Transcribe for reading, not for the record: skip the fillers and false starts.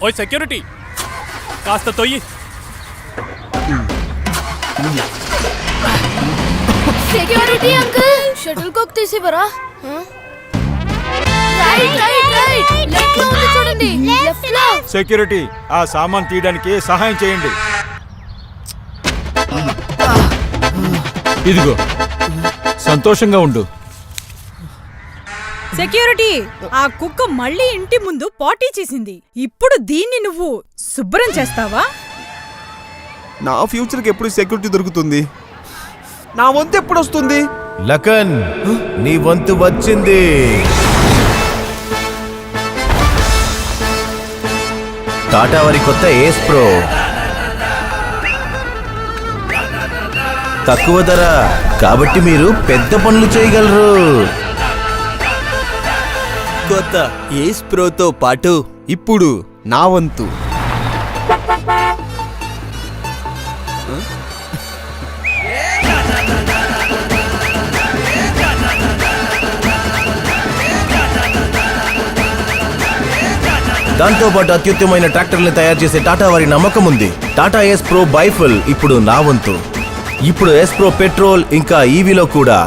ఓయ్ సెక్యూరిటీ, కాస్త తొయ్యి. Security uncle, shuttle కాక్ తీసివరా? చూడండి. సెక్యూరిటీ, ఆ సామాన్ తీయడానికి సహాయం చేయండి. ఇదిగో, సంతోషంగా ఉండు. సెక్యూరిటీ, ఆ కుక్క మళ్ళీ ఇంటి ముందు పార్టీ చేసింది. ఇప్పుడు దీన్ని నువ్వు శుభ్రం చేస్తావా? నా ఫ్యూచర్కి ఎప్పుడు సెక్యూరిటీ దొరుకుతుంది? నా వంతు ఎప్పుడు వస్తుంది? లకన్, నీ వంతు వచ్చింది. టాటా వారి కొత్త ఏస్ ప్రో తక్కువ ధర కాబట్టి మీరు పెద్ద పనులు చేయగలరు. కొత్త ఏస్ ప్రోతో పాటు ఇప్పుడు నా వంతు. దాంతో పాటు అత్యుత్తమైన ట్రాక్టర్లు తయారు చేసే టాటా వారి నమ్మకం ఉంది. టాటా ఎస్ ప్రో బైఫుల్ ఇప్పుడు నా వంతు. ఇప్పుడు ఎస్ ప్రో పెట్రోల్ ఇంకా ఈవీలో కూడా